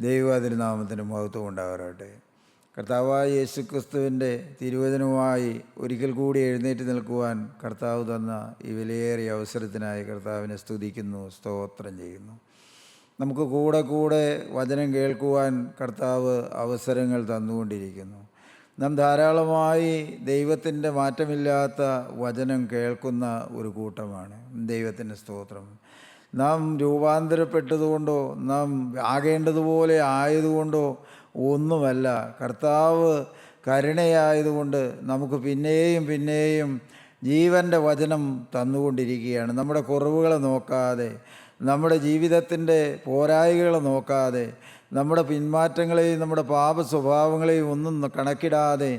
ദൈവതിരുനാമത്തിന് മഹത്വം ഉണ്ടാവട്ടെ. കർത്താവായ യേശുക്രിസ്തുവിൻ്റെ തിരുവചനവുമായി ഒരിക്കൽ കൂടി എഴുന്നേറ്റ് നിൽക്കുവാൻ കർത്താവ് തന്ന ഈ വിലയേറിയ അവസരത്തിനായി കർത്താവിനെ സ്തുതിക്കുന്നു, സ്തോത്രം ചെയ്യുന്നു. നമുക്ക് കൂടെ കൂടെ വചനം കേൾക്കുവാൻ കർത്താവ് അവസരങ്ങൾ തന്നുകൊണ്ടിരിക്കുന്നു. നാം ധാരാളമായി ദൈവത്തിൻ്റെ മാറ്റമില്ലാത്ത വചനം കേൾക്കുന്ന ഒരു കൂട്ടമാണ്. ദൈവത്തിൻ്റെ സ്തോത്രം. നാം രൂപാന്തരപ്പെട്ടതുകൊണ്ടോ നാം ആകേണ്ടതുപോലെ ആയതുകൊണ്ടോ ഒന്നുമല്ല. കർത്താവ് കരുണയായതുകൊണ്ട് നമുക്ക് പിന്നെയും പിന്നെയും ജീവൻ്റെ വചനം തന്നുകൊണ്ടിരിക്കുകയാണ്. നമ്മുടെ കുറവുകളെ നോക്കാതെ, നമ്മുടെ ജീവിതത്തിൻ്റെ പോരായ്മകളെ നോക്കാതെ, നമ്മുടെ പിന്മാറ്റങ്ങളെയും നമ്മുടെ പാപ സ്വഭാവങ്ങളെയും ഒന്നും കണക്കിടാതെ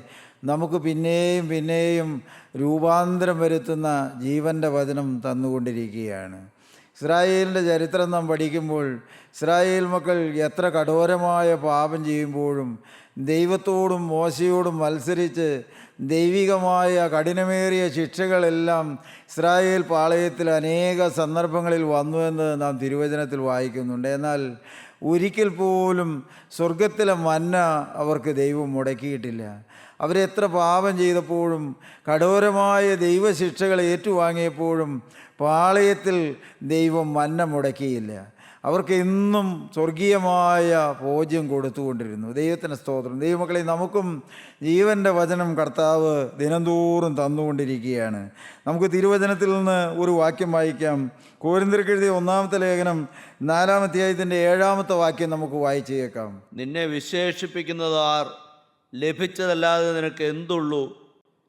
നമുക്ക് പിന്നെയും പിന്നെയും രൂപാന്തരം വരുത്തുന്ന ജീവൻ്റെ വചനം തന്നുകൊണ്ടിരിക്കുകയാണ്. ഇസ്രായേലിൻ്റെ ചരിത്രം നാം പഠിക്കുമ്പോൾ ഇസ്രായേൽ മക്കൾ എത്ര കഠോരമായ പാപം ചെയ്യുമ്പോഴും ദൈവത്തോടും മോശയോടും മത്സരിച്ച് ദൈവികമായ കഠിനമേറിയ ശിക്ഷകളെല്ലാം ഇസ്രായേൽ പാളയത്തിൽ അനേക സന്ദർഭങ്ങളിൽ വന്നുവെന്ന് നാം തിരുവചനത്തിൽ വായിക്കുന്നുണ്ട്. എന്നാൽ ഒരിക്കൽ പോലും സ്വർഗത്തിലെ മന്ന അവർക്ക് ദൈവം മുടക്കിയിട്ടില്ല. അവരെത്ര പാപം ചെയ്തപ്പോഴും കഠോരമായ ദൈവശിക്ഷകൾ ഏറ്റുവാങ്ങിയപ്പോഴും പാളയത്തിൽ ദൈവം മന്ന മുടക്കിയില്ല. അവർക്ക് എന്നും സ്വർഗീയമായ ഭോജ്യം കൊടുത്തുകൊണ്ടിരുന്നു. ദൈവത്തിന് സ്തോത്രം. ദൈവമക്കളെ, നമുക്കും ജീവൻ്റെ വചനം കർത്താവ് ദിനംതോറും തന്നുകൊണ്ടിരിക്കുകയാണ്. നമുക്ക് തിരുവചനത്തിൽ നിന്ന് ഒരു വാക്യം വായിക്കാം. കൊരിന്ത്യർക്ക് എഴുതിയ 1-ാമത്തെ ലേഖനം 4-ാം അധ്യായത്തിൻ്റെ 7-ാമത്തെ വാക്യം നമുക്ക് വായിച്ചു കേൾക്കാം. നിന്നെ വിശേഷിപ്പിക്കുന്നത് ആർ? ലഭിച്ചതല്ലാതെ നിനക്ക് എന്തുള്ളൂ?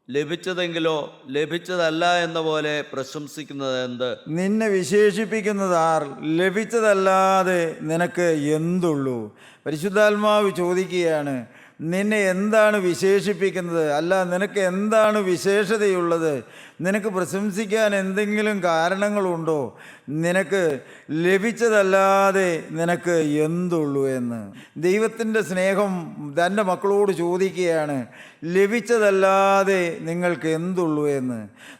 ലഭിച്ചതെങ്കിലോ ലഭിച്ചതല്ല എന്ന പോലെ പ്രശംസിക്കുന്നത് എന്ത്? നിന്നെ വിശേഷിപ്പിക്കുന്നത് ആർ? ലഭിച്ചതല്ലാതെ നിനക്ക് എന്തുള്ളൂ? പരിശുദ്ധാത്മാവ് ചോദിക്കുകയാണ്, നിന്നെ എന്താണ് വിശേഷിപ്പിക്കുന്നത്? അല്ല, നിനക്ക് എന്താണ് വിശേഷതയുള്ളത്? നിനക്ക് പ്രശംസിക്കാൻ എന്തെങ്കിലും കാരണങ്ങളുണ്ടോ? നിനക്ക് ലഭിച്ചതല്ലാതെ നിനക്ക് എന്തുള്ളൂ എന്ന് ദൈവത്തിൻ്റെ സ്നേഹം തൻ്റെ മക്കളോട് ചോദിക്കുകയാണ്. ലഭിച്ചതല്ലാതെ നിങ്ങൾക്ക് എന്തുള്ളൂ എന്ന്.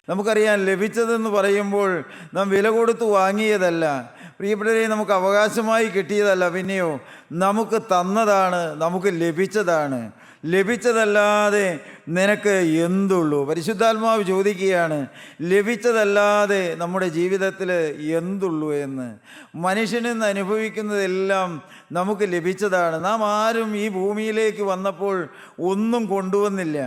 നമുക്കറിയാം, ലഭിച്ചതെന്ന് പറയുമ്പോൾ നാം വില കൊടുത്ത് വാങ്ങിയതല്ല, പ്രിയപ്പെട്ടവരെ, നമുക്ക് അവകാശമായി കിട്ടിയതല്ല, പിന്നെയോ നമുക്ക് തന്നതാണ്, നമുക്ക് ലഭിച്ചതാണ്. ലഭിച്ചതല്ലാതെ നിനക്ക് എന്തുള്ളൂ? പരിശുദ്ധാത്മാവ് ചോദിക്കുകയാണ്, ലഭിച്ചതല്ലാതെ നമ്മുടെ ജീവിതത്തിൽ എന്തുള്ളൂ എന്ന്. മനുഷ്യനിൽ നിന്ന് അനുഭവിക്കുന്നതെല്ലാം നമുക്ക് ലഭിച്ചതാണ്. നാം ആരും ഈ ഭൂമിയിലേക്ക് വന്നപ്പോൾ ഒന്നും കൊണ്ടുവന്നില്ല.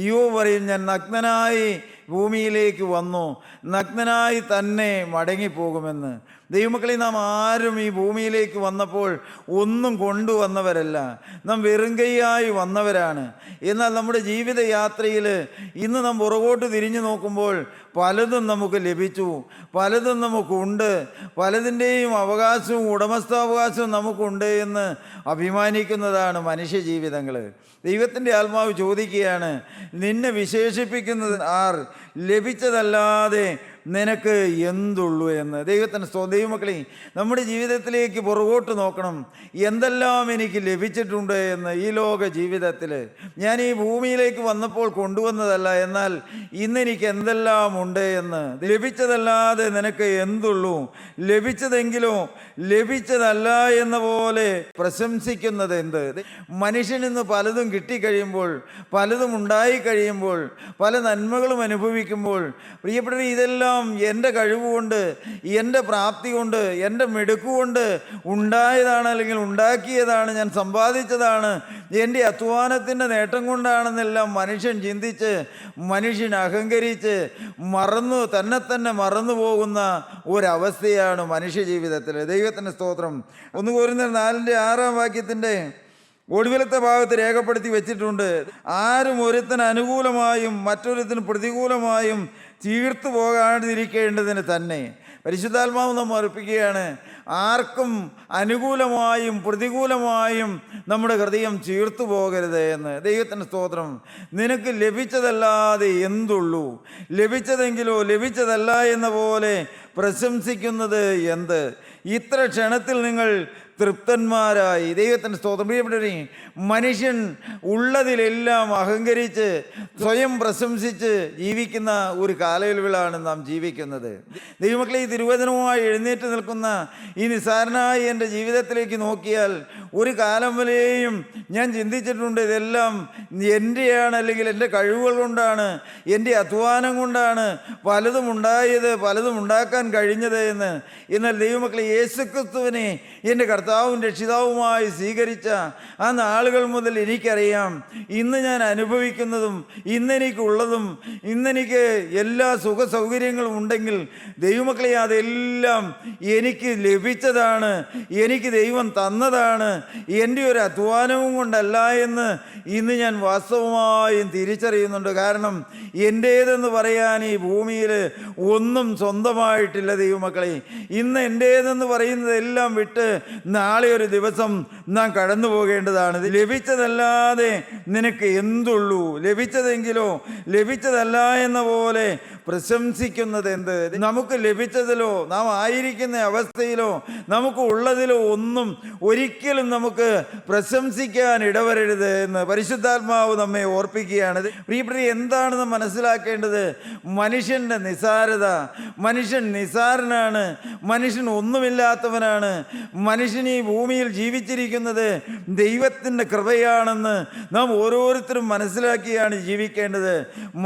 യോബ് പറയും, ഞാൻ നഗ്നനായി ഭൂമിയിലേക്ക് വന്നു, നഗ്നനായി തന്നെ മടങ്ങിപ്പോകുമെന്ന്. ദൈവമക്കളെ, നാം ആരും ഈ ഭൂമിയിലേക്ക് വന്നപ്പോൾ ഒന്നും കൊണ്ടുവന്നവരല്ല. നാം വെറും കൈയായി വന്നവരാണ്. എന്നാൽ നമ്മുടെ ജീവിതയാത്രയിൽ ഇന്ന് നാം പുറകോട്ട് തിരിഞ്ഞു നോക്കുമ്പോൾ പലതും നമുക്ക് ലഭിച്ചു, പലതും നമുക്കുണ്ട്, പലതിൻ്റെയും അവകാശവും ഉടമസ്ഥാവകാശവും നമുക്കുണ്ട് എന്ന് അഭിമാനിക്കുന്നതാണ് മനുഷ്യ ജീവിതങ്ങൾ. ദൈവത്തിൻ്റെ ആത്മാവ് ചോദിക്കുകയാണ്, നിന്നെ വിശേഷിപ്പിക്കുന്നത് ആർ? ലഭിച്ചതല്ലാതെ നിനക്ക് എന്തുള്ളൂ എന്ന്. ദൈവത്തിന് ദൈവമക്കളെ, നമ്മുടെ ജീവിതത്തിലേക്ക് പുറകോട്ട് നോക്കണം. എന്തെല്ലാം എനിക്ക് ലഭിച്ചിട്ടുണ്ട് എന്ന്. ഈ ലോക ജീവിതത്തിൽ ഞാൻ ഈ ഭൂമിയിലേക്ക് വന്നപ്പോൾ കൊണ്ടുവന്നതല്ല, എന്നാൽ ഇന്നെനിക്ക് എന്തെല്ലാം ഉണ്ട് എന്ന്. ലഭിച്ചതല്ലാതെ നിനക്ക് എന്തുള്ളൂ? ലഭിച്ചതെങ്കിലോ ലഭിച്ചതല്ല എന്ന പോലെ പ്രശംസിക്കുന്നത് എന്ത്? മനുഷ്യനിന്ന് പലതും കിട്ടിക്കഴിയുമ്പോൾ, പലതും ഉണ്ടായിക്കഴിയുമ്പോൾ, പല നന്മകളും അനുഭവിക്കുമ്പോൾ, പ്രിയപ്പെട്ടവർ, ഇതെല്ലാം എൻ്റെ കഴിവുകൊണ്ട്, എൻ്റെ പ്രാപ്തി കൊണ്ട്, എൻ്റെ മിടുക്കുകൊണ്ട് ഉണ്ടായതാണ്, അല്ലെങ്കിൽ ഉണ്ടാക്കിയതാണ്, ഞാൻ സമ്പാദിച്ചതാണ്, എൻ്റെ അധ്വാനത്തിൻ്റെ നേട്ടം കൊണ്ടാണെന്നെല്ലാം മനുഷ്യൻ ചിന്തിച്ച്, മനുഷ്യൻ അഹങ്കരിച്ച് തന്നെ മറന്നു പോകുന്ന ഒരവസ്ഥയാണ് മനുഷ്യ ജീവിതത്തിൽ. ദൈവത്തിൻ്റെ സ്തോത്രം. 1 കൊരിന്ത്യർ 4-ാം വാക്യത്തിൻ്റെ ഒടുവിലത്തെ ഭാഗത്ത് രേഖപ്പെടുത്തി വെച്ചിട്ടുണ്ട്, ആരും ഒരുത്തിന് അനുകൂലമായും മറ്റൊരുത്തിന് പ്രതികൂലമായും തീർത്തു പോകാതിരിക്കേണ്ടതിന് തന്നെ. പരിശുദ്ധാത്മാവ് നാം അർപ്പിക്കുകയാണ്, ആർക്കും അനുകൂലമായും പ്രതികൂലമായും നമ്മുടെ ഹൃദയം ചീർത്തു പോകരുത് എന്ന്. ദൈവത്തിൻ്റെ സ്തോത്രം. നിനക്ക് ലഭിച്ചതല്ലാതെ എന്തുള്ളൂ? ലഭിച്ചതെങ്കിലോ ലഭിച്ചതല്ല എന്ന പോലെ പ്രശംസിക്കുന്നത് എന്ത്? ഇത്ര ക്ഷണത്തിൽ നിങ്ങൾ തൃപ്തന്മാരായി. ദൈവത്തിൻ്റെ സ്തോത്രം. പ്രിയപ്പെട്ടവരെ, മനുഷ്യൻ ഉള്ളതിലെല്ലാം അഹങ്കരിച്ച് സ്വയം പ്രശംസിച്ച് ജീവിക്കുന്ന ഒരു കാലയളവിലാണ് നാം ജീവിക്കുന്നത്. ദൈവമക്കളെ, ഈ തിരുവചനവുമായി എഴുന്നേറ്റ് നിൽക്കുന്ന ഈ നിസ്സാരനായി എൻ്റെ ജീവിതത്തിലേക്ക് നോക്കിയാൽ ഒരു കാലം വരെയും ഞാൻ ചിന്തിച്ചിട്ടുണ്ട്, ഇതെല്ലാം എൻ്റെയാണ്, അല്ലെങ്കിൽ എൻ്റെ കഴിവുകൾ കൊണ്ടാണ്, എൻ്റെ അധ്വാനം കൊണ്ടാണ് പലതും ഉണ്ടായത്, പലതും ഉണ്ടാക്കാൻ കഴിഞ്ഞത് എന്ന്. എന്നാൽ ദൈവമക്കളെ, യേശുക്രിസ്തുവിനെ എൻ്റെ കർത്താവും രക്ഷിതാവുമായി സ്വീകരിച്ച ആ നാളുകൾ മുതൽ എനിക്കറിയാം, ഇന്ന് ഞാൻ അനുഭവിക്കുന്നതും ഇന്നെനിക്കുള്ളതും ഇന്നെനിക്ക് എല്ലാ സുഖ സൗകര്യങ്ങളും ഉണ്ടെങ്കിൽ ദൈവമക്കളെ, അതെല്ലാം എനിക്ക് ലഭിച്ചതാണ്, എനിക്ക് ദൈവം തന്നതാണ്, എൻ്റെ ഒരു അധ്വാനവും കൊണ്ടല്ല എന്ന് ഇന്ന് ഞാൻ വാസ്തവമായും തിരിച്ചറിയുന്നുണ്ട്. കാരണം എൻ്റേതെന്ന് പറയാൻ ഈ ഭൂമിയിൽ ഒന്നും സ്വന്തമായിട്ടില്ല ദൈവമക്കളെ. ഇന്ന് എൻ്റേതെന്ന് പറയുന്നതെല്ലാം വിട്ട് നാളെ ഒരു ദിവസം നാം കടന്നു പോകേണ്ടതാണ്. ലഭിച്ചതല്ലാതെ നിനക്ക് എന്തുള്ളൂ? ലഭിച്ചതെങ്കിലോ ലഭിച്ചതല്ല എന്ന പോലെ പ്രശംസിക്കുന്നത് എന്ത്? നമുക്ക് ലഭിച്ചതിലോ നാം ആയിരിക്കുന്ന അവസ്ഥയിലോ നമുക്ക് ഉള്ളതിലോ ഒന്നും ഒരിക്കലും നമുക്ക് പ്രശംസിക്കാൻ ഇടവരരുത് എന്ന് പരിശുദ്ധാത്മാവ് നമ്മെ ഓർപ്പിക്കുകയാണ്. പ്രിയപ്പെട്ടവരെ, എന്താണ് നാം മനസ്സിലാക്കേണ്ടത്? മനുഷ്യൻ്റെ നിസാരത. മനുഷ്യൻ നിസാരനാണ്, മനുഷ്യൻ ഒന്നുമില്ലാത്തവനാണ്. മനുഷ്യൻ ഈ ഭൂമിയിൽ ജീവിച്ചിരിക്കുന്നത് ദൈവത്തിൻ്റെ കൃപയാണെന്ന് നാം ഓരോരുത്തരും മനസ്സിലാക്കിയാണ് ജീവിക്കേണ്ടത്.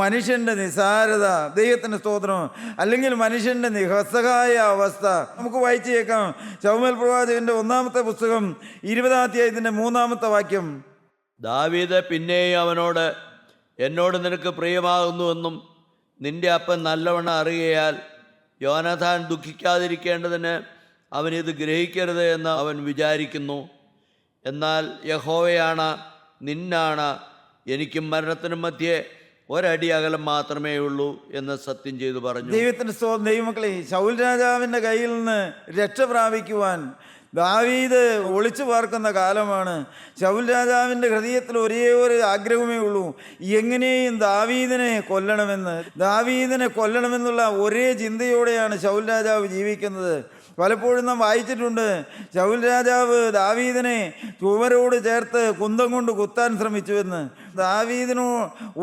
മനുഷ്യൻ്റെ നിസാരത, ദൈവത്തിൻ്റെ സ്തോത്രം, അല്ലെങ്കിൽ മനുഷ്യൻ്റെ നിസ്സഹായ അവസ്ഥ നമുക്ക് വായിച്ചു കേൾക്കാം. ശമൂവേൽ പ്രവാചകന്റെ 1-ാമത്തെ പുസ്തകം 20-ാം അധ്യായത്തിൻ്റെ 3-ാമത്തെ വാക്യം. ദാവീദ് പിന്നെയും അവനോട്, എന്നോട് നിനക്ക് പ്രിയമാകുന്നുവെന്നും നിന്റെ അപ്പൻ നല്ലവണ്ണം അറിയയാൽ യോനാഥാൻ ദുഃഖിക്കാതിരിക്കേണ്ടതിന് അവനിത് ഗ്രഹിക്കരുത് എന്ന് അവൻ വിചാരിക്കുന്നു. എന്നാൽ യഹോവയാണ്, നിന്നാണ്, എനിക്കും മരണത്തിനും മധ്യേ ഒരടി അകലം മാത്രമേ ഉള്ളൂ എന്ന് സത്യം ചെയ്തു പറഞ്ഞു. ദൈവത്തിൻ്റെ സ്തോത്രം. ദൈവമക്കളെ, ശൗൽ രാജാവിൻ്റെ കയ്യിൽ നിന്ന് രക്ഷ പ്രാപിക്കുവാൻ ദാവീദ് ഒളിച്ചു പാർക്കുന്ന കാലമാണ്. ശൗൽ രാജാവിൻ്റെ ഹൃദയത്തിൽ ഒരേ ഒരു ആഗ്രഹമേ ഉള്ളൂ, എങ്ങനെയും ദാവീദിനെ കൊല്ലണമെന്ന്. ദാവീദിനെ കൊല്ലണമെന്നുള്ള ഒരേ ചിന്തയോടെയാണ് ശൗൽ രാജാവ് ജീവിക്കുന്നത്. പലപ്പോഴും നാം വായിച്ചിട്ടുണ്ട്, ശൗൽ രാജാവ് ദാവീദിനെ ചുവരോട് ചേർത്ത് കുന്തം കൊണ്ട് കുത്താൻ ശ്രമിച്ചുവെന്ന്. ദാവീദിനു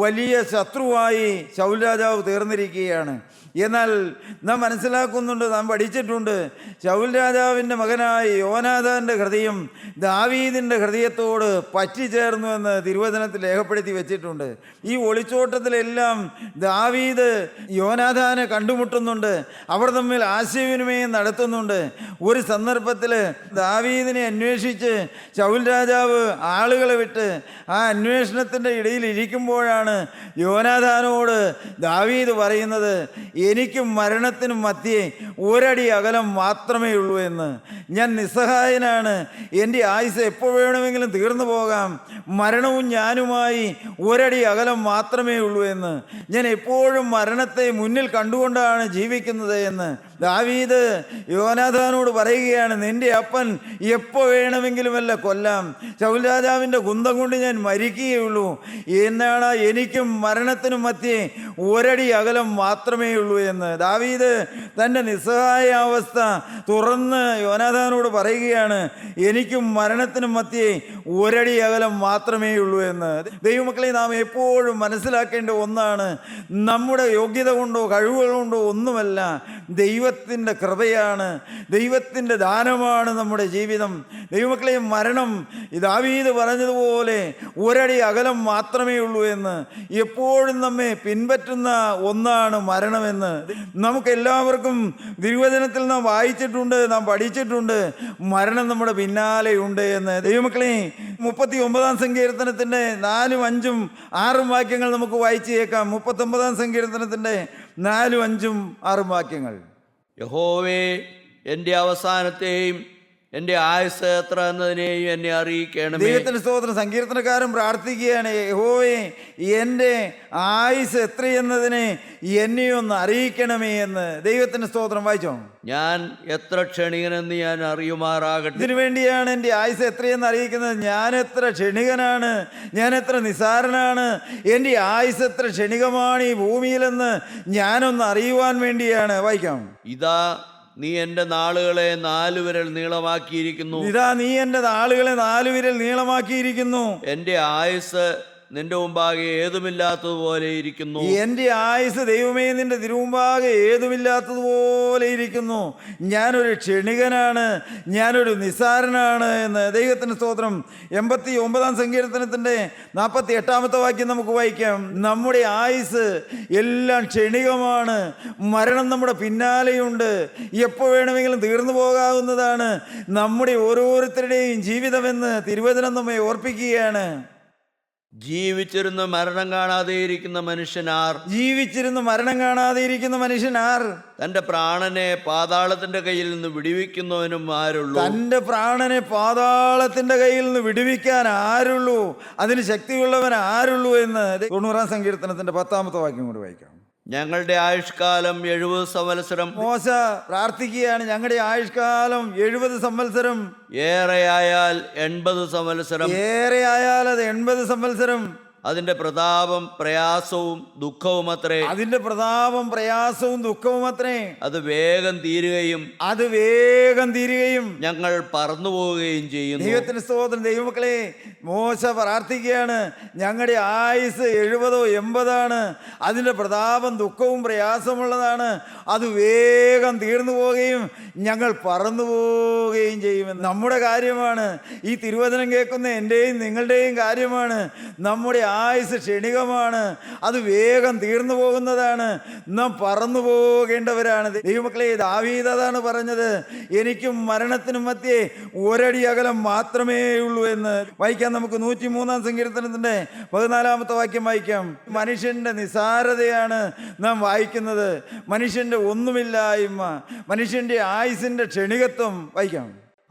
വലിയ ശത്രുവായി ശൗൽ രാജാവ് തീർന്നിരിക്കുകയാണ്. എന്നാൽ നാം മനസ്സിലാക്കുന്നുണ്ട്, നാം പഠിച്ചിട്ടുണ്ട്, ശൗൽ രാജാവിൻ്റെ മകനായ യോനാഥാൻ്റെ ഹൃദയം ദാവീദിൻ്റെ ഹൃദയത്തോട് പറ്റിച്ചേർന്നു എന്ന് തിരുവചനത്തിൽ രേഖപ്പെടുത്തി വെച്ചിട്ടുണ്ട്. ഈ ഒളിച്ചോട്ടത്തിലെല്ലാം ദാവീദ് യോനാഥാനെ കണ്ടുമുട്ടുന്നുണ്ട്, അവർ തമ്മിൽ ആശയവിനിമയം നടത്തുന്നുണ്ട്. ഒരു സന്ദർഭത്തിൽ ദാവീദിനെ അന്വേഷിച്ച് ശൗൽ രാജാവ് ആളുകളെ വിട്ട് ആ അന്വേഷണത്തിൻ്റെ ഇടയിൽ ഇരിക്കുമ്പോഴാണ് യോനാഥാനോട് ദാവീദ് പറയുന്നത്, എനിക്കും മരണത്തിനും മധ്യേ ഒരടി അകലം മാത്രമേ ഉള്ളൂ എന്ന്. ഞാൻ നിസ്സഹായനാണ്, എൻ്റെ ആയുസ് എപ്പോൾ വേണമെങ്കിലും തീർന്നു പോകാം, മരണവും ഞാനുമായി ഒരടി അകലം മാത്രമേ ഉള്ളൂ എന്ന്. ഞാൻ എപ്പോഴും മരണത്തെ മുന്നിൽ കണ്ടുകൊണ്ടാണ് ജീവിക്കുന്നത് എന്ന് ദാവീദ് യോനാഥാനോട് പറയുകയാണ്. നിന്റെ അപ്പൻ എപ്പോൾ വേണമെങ്കിലുമല്ല കൊല്ലാം, ശൗൽ രാജാവിൻ്റെ കുന്തം കൊണ്ട് ഞാൻ മരിക്കുകയുള്ളൂ. എന്നാണ് എനിക്കും മരണത്തിനും മധ്യേ ഒരടി അകലം മാത്രമേ ഉള്ളൂ എന്ന് ദാവീദ് തൻ്റെ നിസ്സഹായ അവസ്ഥ തുറന്ന് യോനാഥാനോട് പറയുകയാണ്. എനിക്കും മരണത്തിനും മധ്യേ ഒരടി അകലം മാത്രമേ ഉള്ളൂ എന്ന്. ദൈവമക്കളെ, നാം എപ്പോഴും മനസ്സിലാക്കേണ്ട ഒന്നാണ്, നമ്മുടെ യോഗ്യത കൊണ്ടോ കഴിവുകൾ കൊണ്ടോ ഒന്നുമല്ല, ദൈവത്തിൻ്റെ കൃപയാണ്, ദൈവത്തിൻ്റെ ദാനമാണ് നമ്മുടെ ജീവിതം. ദൈവമക്കളെ, മരണം ദാവീദ് പറഞ്ഞതുപോലെ ഒരടി അകലം മാത്രമേ ഉള്ളൂ എന്ന്. എപ്പോഴും നമ്മെ പിൻപറ്റുന്ന ഒന്നാണ് മരണമെന്ന് നമുക്കെല്ലാവർക്കും തിരുവചനത്തിൽ നാം വായിച്ചിട്ടുണ്ട്, നാം പഠിച്ചിട്ടുണ്ട്. മരണം നമ്മുടെ പിന്നാലെയുണ്ട് എന്ന്. ദൈവമക്കളെ, 39-ാം സങ്കീർത്തനത്തിൻ്റെ 4, 5, 6 വാക്യങ്ങൾ നമുക്ക് വായിച്ചു കേൾക്കാം. 39-ാം സങ്കീർത്തനത്തിൻ്റെ 4, 5, 6 വാക്യങ്ങൾ. യഹോവേ, എൻ്റെ അവസാനത്തെയും എൻ്റെ ആയുസ് എത്ര എന്നതിനെയും എന്നെ അറിയിക്കണമേ. ദൈവത്തിൻ്റെ സ്തോത്രം. സങ്കീർത്തനക്കാരൻ പ്രാർത്ഥിക്കുകയാണ്, യഹോവേ, എൻ്റെ ആയുസ് എത്രയെന്നതിനെ എന്നെ ഒന്ന് അറിയിക്കണമേ എന്ന്. ദൈവത്തിൻ്റെ സ്തോത്രം. വായിച്ചോ. ഞാൻ എത്ര ക്ഷണികനെന്ന് ഞാൻ അറിയുമാറാകട്ടെ. ഇതിനു വേണ്ടിയാണ് എൻ്റെ ആയുസ് എത്രയെന്ന് അറിയിക്കുന്നത്. ഞാൻ എത്ര ക്ഷണികനാണ്, ഞാൻ എത്ര നിസാരനാണ്, എൻ്റെ ആയുസ് എത്ര ക്ഷണികമാണ് ഈ ഭൂമിയിലെന്ന് ഞാനൊന്ന് അറിയുവാൻ വേണ്ടിയാണ്. വായിക്കാം. ഇതാ, നീ എൻ്റെ നാളുകളെ 4 വിരൽ നീളമാക്കിയിരിക്കുന്നു. ഇതാ നീ എൻ്റെ നാളുകളെ 4 വിരൽ നീളമാക്കിയിരിക്കുന്നു. എൻ്റെ ആയുസ് നിന്റെ മുമ്പാകെ ഏതുമില്ലാത്തതുപോലെ ഇരിക്കുന്നു. എൻ്റെ ആയുസ് ദൈവമേ നിന്റെ തിരുമുമ്പാകെ ഏതുമില്ലാത്തതുപോലെ ഇരിക്കുന്നു. ഞാനൊരു ക്ഷണികനാണ്, ഞാനൊരു നിസ്സാരനാണ് എന്ന്. ദൈവത്തിന് സ്തോത്രം. 89-ാം സങ്കീർത്തനത്തിൻ്റെ 48-ാമത്തെ വാക്യം നമുക്ക് വായിക്കാം. നമ്മുടെ ആയുസ് എല്ലാം ക്ഷണികമാണ്, മരണം നമ്മുടെ പിന്നാലെയുണ്ട്, എപ്പോൾ വേണമെങ്കിലും തീർന്നു പോകാവുന്നതാണ് നമ്മുടെ ഓരോരുത്തരുടെയും ജീവിതമെന്ന് തിരുവചനം നമ്മെ ഓർപ്പിക്കുകയാണ്. ജീവിച്ചിരുന്ന് മരണം കാണാതെ ഇരിക്കുന്ന മനുഷ്യനാർ? ജീവിച്ചിരുന്ന് മരണം കാണാതെ ഇരിക്കുന്ന മനുഷ്യനാർ? തന്റെ പ്രാണനെ പാതാളത്തിന്റെ കയ്യിൽ നിന്ന് വിടുവിക്കുന്നവനും ആരുള്ളൂ? തൻ്റെ പ്രാണനെ പാതാളത്തിന്റെ കയ്യിൽ നിന്ന് വിടുവിക്കാൻ ആരുള്ളൂ? അതിന് ശക്തിയുള്ളവൻ ആരുള്ളൂ എന്ന് 90-ാം സങ്കീർത്തനത്തിന്റെ 10-ാമത്തെ വാക്യം കൂടി വായിക്കാം. ഞങ്ങളുടെ ആയുഷ്കാലം 70 സംവത്സരം. മോശ പ്രാർത്ഥിക്കുകയാണ്, ഞങ്ങളുടെ ആയുഷ്കാലം 70 സംവത്സരം. ഏറെയായാൽ 80 സംവത്സരം. ഏറെ ആയാൽ അത് 80 സംവത്സരം. അതിന്റെ പ്രതാപം പ്രയാസവും ദുഃഖവും അത്രേ. അതിന്റെ പ്രതാപം പ്രയാസവും ദുഃഖവും അത്രേ. അത് വേഗം തീരുകയും അത് വേഗം തീരുകയും ഞങ്ങൾ പറന്നു പോവുകയും ചെയ്യുന്നു. ദൈവത്തിന് സ്തോത്രം. ദൈവമക്കളെ, മോശ പ്രാർത്ഥിക്കുകയാണ്, ഞങ്ങളുടെ ആയുസ് 70 80 അതിൻ്റെ പ്രതാപം ദുഃഖവും പ്രയാസമുള്ളതാണ്, അത് വേഗം തീർന്നു പോവുകയും ഞങ്ങൾ പറന്നു പോവുകയും ചെയ്യുമെന്ന്. നമ്മുടെ കാര്യമാണ്, ഈ തിരുവചനം കേൾക്കുന്ന എൻ്റെയും നിങ്ങളുടെയും കാര്യമാണ്. നമ്മുടെ ആയുസ് ക്ഷണികമാണ്, അത് വേഗം തീർന്നു പോകുന്നതാണ്, നാം പറന്നു പോകേണ്ടവരാണ്. ദൈവമക്കളെ, ദാവീദ് അതാണ് പറഞ്ഞത്, എനിക്കും മരണത്തിനും മധ്യേ ഒരടി അകലം മാത്രമേ ഉള്ളൂ എന്ന്. വായിക്കാം നമുക്ക് 103-ാം സങ്കീർത്തനത്തിൻ്റെ 14-ാമത്തെ വാക്യം വായിക്കാം. മനുഷ്യൻ്റെ നിസാരതയാണ് നാം വായിക്കുന്നത്, മനുഷ്യൻ്റെ ഒന്നുമില്ലായ്മ, മനുഷ്യൻ്റെ ആയുസിൻ്റെ ക്ഷണികത്വം വായിക്കാം.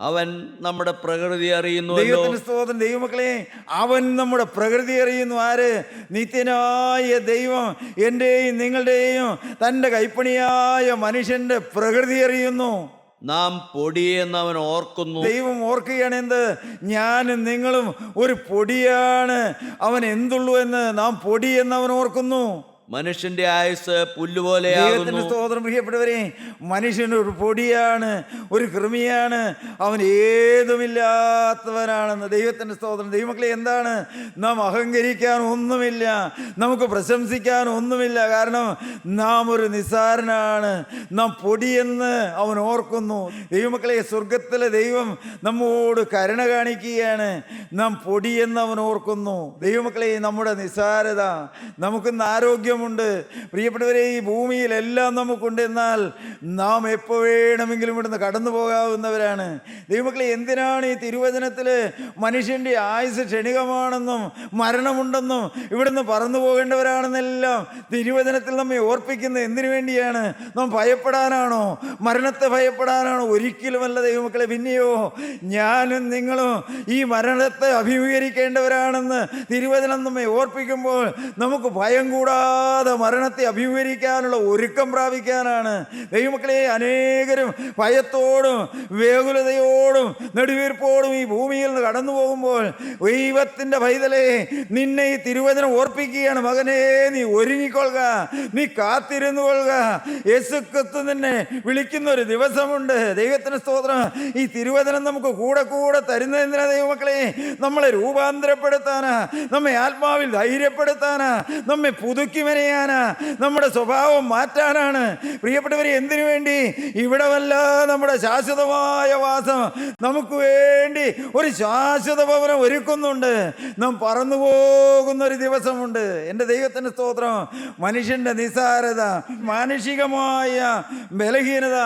അവൻ നമ്മുടെ പ്രകൃതി അറിയുന്നു. ദൈവത്തിന് സ്തോത്രം. ദൈവമക്കളെ, അവൻ നമ്മുടെ പ്രകൃതി അറിയുന്നു. ആര്? നിത്യനായ ദൈവം എൻ്റെയും നിങ്ങളുടെയും തൻ്റെ കൈപ്പണിയായ മനുഷ്യൻ്റെ പ്രകൃതി അറിയുന്നു. നാം പൊടിയെന്ന് അവൻ ഓർക്കുന്നു. ദൈവം ഓർക്കുകയാണ്, എന്ത്? ഞാനും നിങ്ങളും ഒരു പൊടിയാണ്, അവൻ എന്തുള്ളൂ എന്ന്. നാം പൊടി എന്ന് അവൻ ഓർക്കുന്നു. മനുഷ്യന്റെ ആയുസ് പുല്ലുപോലെയാകുന്നു. ദൈവത്തിന്റെ സ്തോത്രം. പ്രിയപ്പെട്ടവരെ, മനുഷ്യൻ ഒരു പൊടിയാണ്, ഒരു കൃമിയാണ്, അവൻ ഏതുമില്ലാത്തവനാണെന്ന്. ദൈവത്തിന്റെ സ്തോത്രം. ദൈവമക്കളെ, എന്താണ്? നാം അഹങ്കരിക്കാൻ ഒന്നുമില്ല, നമുക്ക് പ്രശംസിക്കാൻ ഒന്നുമില്ല. കാരണം നാം ഒരു നിസ്സാരനാണ്, നാം പൊടിയെന്ന് അവൻ ഓർക്കുന്നു. ദൈവമക്കളെ, സ്വർഗത്തിലെ ദൈവം നമ്മോട് കരുണ കാണിക്കുകയാണ്, നാം പൊടിയെന്ന് അവൻ ഓർക്കുന്നു. ദൈവമക്കളെ, നമ്മുടെ നിസ്സാരത, നമുക്കിന്ന് ആരോഗ്യമുണ്ട്. പ്രിയപ്പെട്ടവരെ, ഈ ഭൂമിയിലെല്ലാം നമുക്കുണ്ട്, എന്നാൽ നാം എപ്പോൾ വേണമെങ്കിലും ഇവിടുന്ന് കടന്നു പോകാവുന്നവരാണ്. ദൈവമക്കളെ, എന്തിനാണ് ഈ തിരുവചനത്തിൽ മനുഷ്യൻ്റെ ആയുസ് ക്ഷണികമാണെന്നും മരണമുണ്ടെന്നും ഇവിടുന്ന് പറന്നു പോകേണ്ടവരാണെന്നെല്ലാം തിരുവചനത്തിൽ നമ്മെ ഓർപ്പിക്കുന്നത്? എന്തിനു വേണ്ടിയാണ്? നാം ഭയപ്പെടാനാണോ? മരണത്തെ ഭയപ്പെടാനാണോ? ഒരിക്കലുമല്ല ദൈവമക്കളെ. പിന്നെയോ, ഞാനും നിങ്ങളും ഈ മരണത്തെ അഭിമുഖീകരിക്കേണ്ടവരാണെന്ന് തിരുവചനം നമ്മെ ഓർപ്പിക്കുമ്പോൾ നമുക്ക് ഭയം കൂടാതെ മരണത്തെ അഭിമുഖീകരിക്കാനുള്ള ഒരുക്കം പ്രാപിക്കാനാണ്. ദൈവമക്കളെ, അനേകരും ഭയത്തോടും വ്യാകുലതയോടും നെടുവീർപ്പോടും ഈ ഭൂമിയിൽ നിന്ന് കടന്നു പോകുമ്പോൾ ദൈവത്തിൻ്റെ പൈതലേ, നിന്നെ ഈ തിരുവചനം ഓർപ്പിക്കുകയാണ്. മകനേ, നീ ഒരുങ്ങിക്കൊള്ളുക, നീ കാത്തിരുന്നു കൊള്ളുക. യേശുക്രിസ്തു നിന്നെ വിളിക്കുന്ന ഒരു ദിവസമുണ്ട്. ദൈവത്തിന് സ്തോത്രം. ഈ തിരുവചനം നമുക്ക് കൂടെ കൂടെ തരുന്നതിനാ ദൈവമക്കളെ, നമ്മളെ രൂപാന്തരപ്പെടുത്താനാ, നമ്മെ ആത്മാവിൽ ധൈര്യപ്പെടുത്താനാ, നമ്മെ പുതുക്കി മെനയാനാ, നമ്മുടെ സ്വഭാവം മാറ്റാനാണ്. പ്രിയപ്പെട്ടവരെ, എന്തിനു വേണ്ടി? ഇവിടമല്ല നമ്മുടെ ശാശ്വതമായ വാസം. നമുക്ക് വേണ്ടി ഒരു ശാശ്വത ഭവനം ഒരുക്കുന്നുണ്ട്. നാം പറന്നു പോകുന്ന ഒരു ദിവസമുണ്ട്. എൻ്റെ ദൈവത്തിൻ്റെ സ്തോത്രം. മനുഷ്യൻ്റെ നിസ്സാരത, മാനുഷികമായ ബലഹീനത,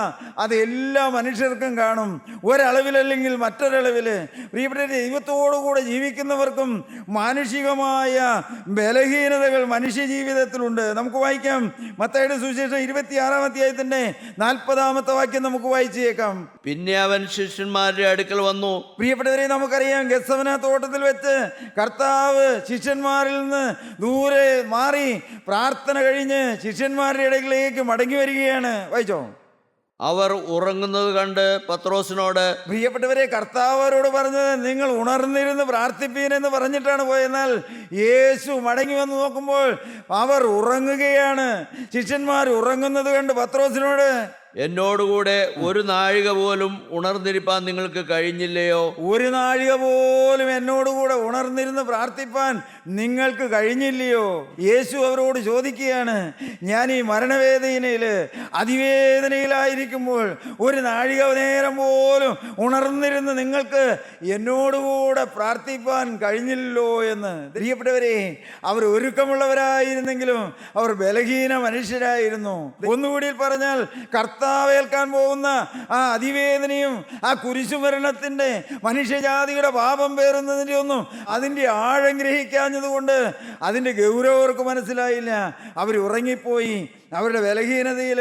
അത് എല്ലാ മനുഷ്യർക്കും കാണും, ഒരളവിലല്ലെങ്കിൽ മറ്റൊരളവിൽ. പ്രിയപ്പെട്ട ദൈവത്തോടുകൂടെ ജീവിക്കുന്നവർക്കും മാനുഷികമായ ബലഹീനതകൾ മനുഷ്യ ജീവിതത്തിലുണ്ട്. നമുക്ക് വായിക്കാം. മത്തായിയുടെ സുവിശേഷം 26-ാം അധ്യായത്തിന്റെ 40-ാമത്തെ വാക്യം നമുക്ക് വായിച്ചേക്കാം. പിന്നെ അവൻ ശിഷ്യന്മാരുടെ അടുക്കൽ വന്നു. പ്രിയപ്പെട്ടവരെ, നമുക്കറിയാം, ഗെത്സമന തോട്ടത്തിൽ വെച്ച് കർത്താവ് ശിഷ്യന്മാരിൽ നിന്ന് ദൂരെ മാറി പ്രാർത്ഥന കഴിഞ്ഞ് ശിഷ്യന്മാരുടെ ഇടയിലേക്ക് മടങ്ങി വരികയാണ്. വായിച്ചോ. അവർ ഉറങ്ങുന്നത് കണ്ട് പത്രോസിനോട്, പ്രിയപ്പെട്ടവരെ, കർത്താവ് അവരോട് പറഞ്ഞത് നിങ്ങൾ ഉണർന്നിരുന്ന് പ്രാർത്ഥിപ്പീനെന്ന് പറഞ്ഞിട്ടാണ് പോയെന്നാൽ യേശു മടങ്ങി വന്ന് നോക്കുമ്പോൾ അവർ ഉറങ്ങുകയാണ്. ശിഷ്യന്മാർ ഉറങ്ങുന്നത് കണ്ട് പത്രോസിനോട്, എന്നോടുകൂടെ ഒരു നാഴിക പോലും ഉണർന്നിരിപ്പാൻ നിങ്ങൾക്ക് കഴിഞ്ഞില്ലയോ? ഒരു നാഴിക പോലും എന്നോടുകൂടെ ഉണർന്നിരുന്ന് പ്രാർത്ഥിപ്പാൻ നിങ്ങൾക്ക് കഴിഞ്ഞില്ലയോ? യേശു അവരോട് ചോദിക്കുകയാണ്, ഞാൻ ഈ മരണവേദനയിൽ അതിവേദനയിലായിരിക്കുമ്പോൾ ഒരു നാഴിക നേരം പോലും ഉണർന്നിരുന്ന് നിങ്ങൾക്ക് എന്നോടുകൂടെ പ്രാർത്ഥിപ്പാൻ കഴിഞ്ഞില്ലല്ലോ എന്ന്. പ്രിയപ്പെട്ടവരെ, അവർ ഒരുക്കമുള്ളവരായിരുന്നെങ്കിലും അവർ ബലഹീന മനുഷ്യരായിരുന്നു. ഒന്നുകൂടി പറഞ്ഞാൽ, കർത്താവേൽക്കാൻ പോകുന്ന ആ അതിവേദനയും ആ കുരിശുമരണത്തിൻ്റെ മനുഷ്യജാതിയുടെ പാപം പേറുന്നതിൻ്റെ ഒന്നും അതിൻ്റെ ആഴം ഗ്രഹിക്കാഞ്ഞതുകൊണ്ട് അതിൻ്റെ ഗൗരവം അവർക്ക് മനസ്സിലായില്ല. അവർ ഉറങ്ങിപ്പോയി, അവരുടെ ബലഹീനതയിൽ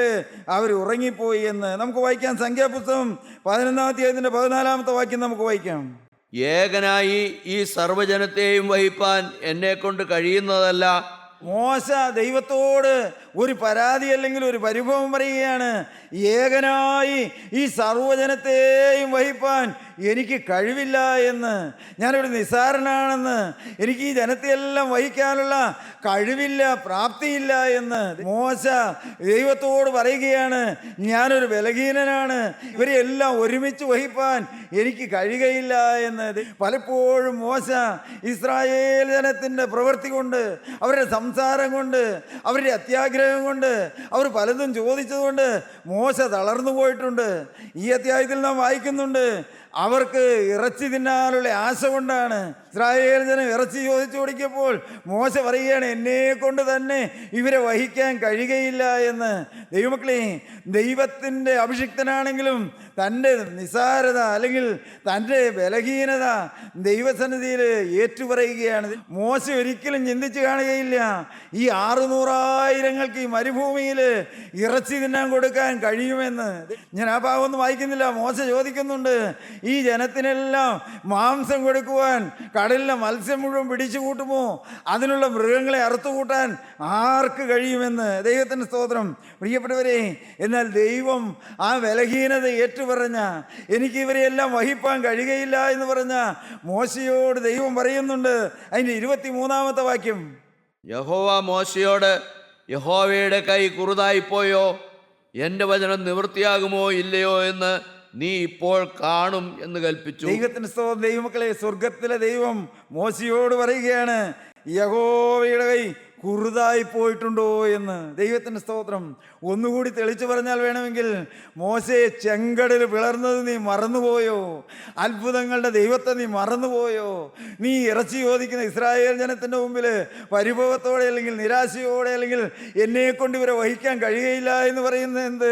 അവർ ഉറങ്ങിപ്പോയി എന്ന് നമുക്ക് വായിക്കാം. സംഖ്യാപുസ്തകം 11-ാം അധ്യായത്തിൻ്റെ 14-ാമത്തെ വാക്യം നമുക്ക് വായിക്കാം. ഏകനായി ഈ സർവ്വജനത്തെയും വഹിപ്പാൻ എന്നെ കൊണ്ട് കഴിയുന്നതല്ല. മോശ ദൈവത്തോട് ഒരു പരാതി അല്ലെങ്കിൽ ഒരു പരിഭവം പറയുകയാണ്. ഏകനായി ഈ സർവ്വജനത്തെയും വഹിപ്പാൻ എനിക്ക് കഴിവില്ല എന്ന്, ഞാനൊരു നിസ്സാരനാണെന്ന്, എനിക്ക് ഈ ജനത്തെയെല്ലാം വഹിക്കാനുള്ള കഴിവില്ല, പ്രാപ്തിയില്ല എന്ന് മോശ ദൈവത്തോട് പറയുകയാണ്. ഞാനൊരു ബലഹീനനാണ്, ഇവരെ എല്ലാം ഒരുമിച്ച് വഹിപ്പാൻ എനിക്ക് കഴിയുകയില്ല എന്ന്. പലപ്പോഴും മോശ ഇസ്രായേൽ ജനത്തിൻ്റെ പ്രവൃത്തി കൊണ്ട്, അവരുടെ സംസാരം കൊണ്ട്, അവരുടെ അത്യാഗ്രഹം കൊണ്ട്, അവർ പലതും ചോദിച്ചതുകൊണ്ട് മോശ തളർന്നു പോയിട്ടുണ്ട്. ഈ അധ്യായത്തിൽ നാം വായിക്കുന്നുണ്ട്, അവർക്ക് ഇറച്ചി തിന്നാനുള്ള ആശ കൊണ്ടാണ്. ഇസ്രായേൽ ജനം ഇറച്ചി ചോദിച്ചു കൊടുക്കിയപ്പോൾ മോശ പറയുകയാണ്, എന്നെ കൊണ്ട് തന്നെ ഇവരെ വഹിക്കാൻ കഴിയുകയില്ല എന്ന്. ദൈവമക്കളെ, ദൈവത്തിൻ്റെ അഭിഷിക്തനാണെങ്കിലും തൻ്റെ നിസ്സാരത അല്ലെങ്കിൽ തൻ്റെ ബലഹീനത ദൈവസന്നിധിയിൽ ഏറ്റുപറയുകയാണ്. മോശ ഒരിക്കലും ചിന്തിച്ച് കാണുകയില്ല, ഈ 600,000 ഈ മരുഭൂമിയിൽ ഇറച്ചി തിന്നാൻ കൊടുക്കാൻ കഴിയുമെന്ന്. ഞാൻ ആ ഭാഗമൊന്നും വായിക്കുന്നില്ല. മോശ ചോദിക്കുന്നുണ്ട്, ഈ ജനത്തിനെല്ലാം മാംസം കൊടുക്കുവാൻ കടലിലെ മത്സ്യം മുഴുവൻ പിടിച്ചു കൂട്ടുമോ? അതിനുള്ള മൃഗങ്ങളെ അറുത്തുകൂട്ടാൻ ആർക്ക് കഴിയുമെന്ന്. ദൈവത്തിൻ്റെ സ്തോത്രം. പ്രിയപ്പെട്ടവരെ, എന്നാൽ ദൈവം ആ ബലഹീനത ഏറ്റുപറഞ്ഞ, എനിക്ക് ഇവരെയെല്ലാം വഹിപ്പാൻ കഴിയുകയില്ല എന്ന് പറഞ്ഞ മോശയോട് ദൈവം പറയുന്നുണ്ട്. അതിൻ്റെ 23-ാമത്തെ വാക്യം. യഹോവ മോശയോട്, യഹോവയുടെ കൈ കുറുതായിപ്പോയോ? എൻ്റെ വചനം നിവൃത്തിയാകുമോ ഇല്ലയോ എന്ന് നീ ഇപ്പോൾ കാണും എന്ന് കൽപ്പിച്ചു. ദൈവത്തിന് സ്തോത്രം. ദൈവമക്കളെ, സ്വർഗത്തിലെ ദൈവം മോശയോട് പറയുകയാണ്, യഹോവയുടെ കൈ കുറുതായി പോയിട്ടുണ്ടോ എന്ന്. ദൈവത്തിൻ്റെ സ്തോത്രം. ഒന്നുകൂടി തെളിച്ചു പറഞ്ഞാൽ വേണമെങ്കിൽ, മോശയെ ചെങ്കടൽ പിളർന്നത് നീ മറന്നുപോയോ? അത്ഭുതങ്ങളുടെ ദൈവത്തെ നീ മറന്നുപോയോ? നീ ഇറച്ചി ചോദിക്കുന്ന ഇസ്രായേൽ ജനത്തിൻ്റെ മുമ്പിൽ പരിഭവത്തോടെ അല്ലെങ്കിൽ നിരാശയോടെ അല്ലെങ്കിൽ എന്നെക്കൊണ്ട് ഇവരെ വഹിക്കാൻ കഴിയുകയില്ല എന്ന് പറയുന്നത് എന്ത്?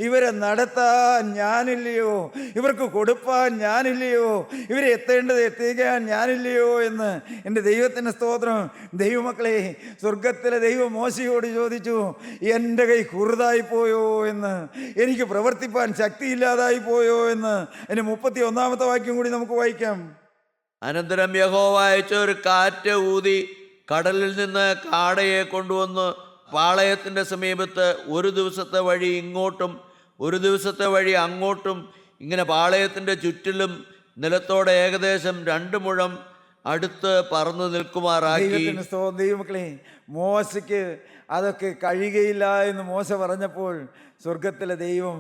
ഇവരെ നടത്താൻ ഞാനില്ലയോ? ഇവർക്ക് കൊടുപ്പാൻ ഞാനില്ലയോ? ഇവരെ എത്തേണ്ടത് എത്തിക്കാൻ ഞാനില്ലയോ എന്ന്. എൻ്റെ ദൈവത്തിൻ്റെ സ്തോത്രം. ദൈവമക്കളെ, സ്വർഗത്തിലെ ദൈവം മോശയോട് ചോദിച്ചു, എൻ്റെ കൈ കുറുതായി പോയോ എന്ന്, എനിക്ക് പ്രവർത്തിപ്പാൻ ശക്തിയില്ലാതായി പോയോ എന്ന്. അതിന് 31-ാമത്തെ വാക്യം കൂടി നമുക്ക് വായിക്കാം. അനന്തരം യഹോവ അയച്ച ഒരു കാറ്റ് ഊതി കടലിൽ നിന്ന് കാടയെ കൊണ്ടുവന്ന് പാളയത്തിൻ്റെ സമീപത്ത് ഒരു ദിവസത്തെ വഴി ഇങ്ങോട്ടും ഒരു ദിവസത്തെ വഴി അങ്ങോട്ടും, ഇങ്ങനെ പാളയത്തിൻ്റെ ചുറ്റിലും നിലത്തോടെ ഏകദേശം 2 മുഴം അടുത്ത് പറന്നു നിൽക്കുമാറാക്കി. ദൈവമക്കളെ, മോശയ്ക്ക് അതൊക്കെ കഴിയുകയില്ല എന്ന് മോശ പറഞ്ഞപ്പോൾ സ്വർഗത്തിലെ ദൈവം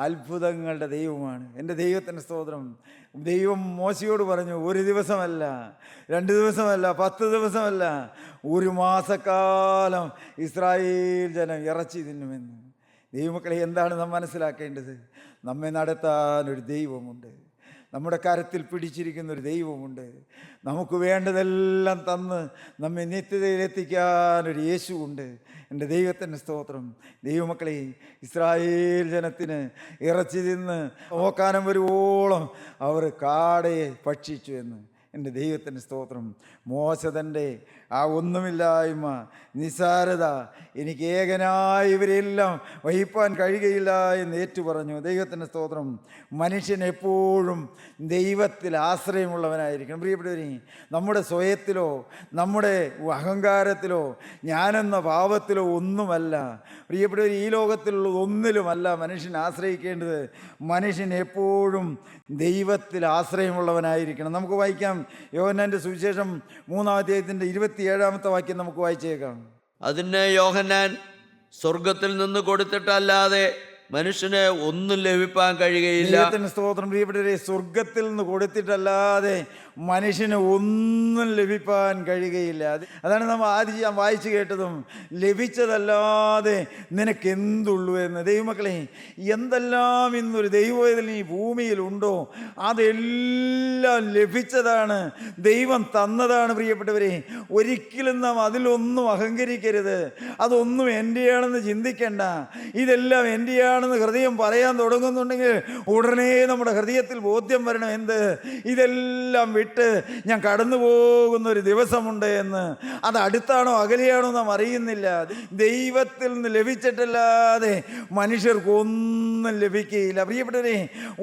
അത്ഭുതങ്ങളുടെ ദൈവമാണ്. എൻ്റെ ദൈവത്തിൻ്റെ സ്തോത്രം. ദൈവം മോശയോട് പറഞ്ഞു, 1 ദിവസമല്ല, 2 ദിവസമല്ല, 10 ദിവസമല്ല, 1 മാസക്കാലം ഇസ്രായേൽ ജനം ഇറച്ചി തിന്നുമെന്ന്. ദൈവമക്കളെ, എന്താണ് നാം മനസ്സിലാക്കേണ്ടത്? നമ്മെ നടത്താൻ ഒരു ദൈവമുണ്ട്. നമ്മുടെ കരത്തിൽ പിടിച്ചിരിക്കുന്ന ഒരു ദൈവമുണ്ട്. നമുക്ക് വേണ്ടതെല്ലാം തന്ന് നമ്മെ നിത്യതയിലെത്തിക്കാനൊരു യേശുവുണ്ട്. എൻ്റെ ദൈവത്തിൻ്റെ സ്തോത്രം. ദൈവമക്കളെ, ഇസ്രായേൽ ജനത്തിന് ഇറച്ചി തിന്ന് ഓക്കാനം വരുവോളം അവർ കാടയെ ഭക്ഷിച്ചു എന്ന്. എൻ്റെ ദൈവത്തിൻ്റെ സ്തോത്രം. മോശ തൻ്റെ ആ ഒന്നുമില്ലായ്മ, നിസ്സാരത, എനിക്ക് ഏകനായി ഇവരെല്ലാം വഹിപ്പാൻ കഴിയുകയില്ല എന്ന് ഏറ്റുപറഞ്ഞു. ദൈവത്തിൻ്റെ സ്തോത്രം. മനുഷ്യൻ എപ്പോഴും ദൈവത്തിൽ ആശ്രയമുള്ളവനായിരിക്കണം. പ്രിയപ്പെട്ടവരെ, നമ്മുടെ സ്വയത്തിലോ നമ്മുടെ അഹങ്കാരത്തിലോ ഞാനെന്ന ഭാവത്തിലോ ഒന്നുമല്ല പ്രിയപ്പെട്ടവർ, ഈ ലോകത്തിലുള്ള ഒന്നിലുമല്ല മനുഷ്യൻ ആശ്രയിക്കേണ്ടത്. മനുഷ്യൻ എപ്പോഴും ദൈവത്തിൽ ആശ്രയമുള്ളവനായിരിക്കണം. നമുക്ക് വായിക്കാം യോഹന്നാൻ്റെ സുവിശേഷം 3-ാം അധ്യായത്തിൻ്റെ 27-ാമത്തെ വാക്യം നമുക്ക് വായിച്ചേക്കാം. അതിന് യോഹന്നാൻ, സ്വർഗത്തിൽ നിന്ന് കൊടുത്തിട്ടല്ലാതെ മനുഷ്യന് ഒന്നും ലഭിപ്പാൻ കഴിയുകയില്ല. ദൈവത്തിന് സ്തോത്രം. പ്രിയപ്പെട്ടവരെ, സ്വർഗത്തിൽ നിന്ന് കൊടുത്തിട്ടല്ലാതെ മനുഷ്യന് ഒന്നും ലഭിപ്പാൻ കഴിയുകയില്ല. അതാണ് നമ്മൾ ആദ്യം ഞാൻ വായിച്ചു കേട്ടതും, ലഭിച്ചതല്ലാതെ നിനക്കെന്തുള്ളൂ എന്ന്. ദൈവമക്കളെ, എന്തെല്ലാം ഇന്നൊരു ദൈവവേദന ഈ ഭൂമിയിലുണ്ടോ അതെല്ലാം ലഭിച്ചതാണ്, ദൈവം തന്നതാണ്. പ്രിയപ്പെട്ടവരെ, ഒരിക്കലും നാം അതിലൊന്നും അഹങ്കരിക്കരുത്. അതൊന്നും എൻ്റെയാണെന്ന് ചിന്തിക്കേണ്ട. ഇതെല്ലാം എൻ്റെയാണെന്ന് ഹൃദയം പറയാൻ തുടങ്ങുന്നുണ്ടെങ്കിൽ ഉടനെ നമ്മുടെ ഹൃദയത്തിൽ ബോധ്യം വരണം, എന്ത്, ഇതെല്ലാം വിട്ട് ഞാൻ കടന്നു പോകുന്ന ഒരു ദിവസമുണ്ട് എന്ന്. അത് അടുത്താണോ അകലെയാണോ നാം അറിയുന്നില്ല. ദൈവത്തിൽ നിന്ന് ലഭിച്ചിട്ടല്ലാതെ മനുഷ്യർക്ക് ഒന്നും ലഭിക്കുകയില്ല. പ്രിയപ്പെട്ടവരെ,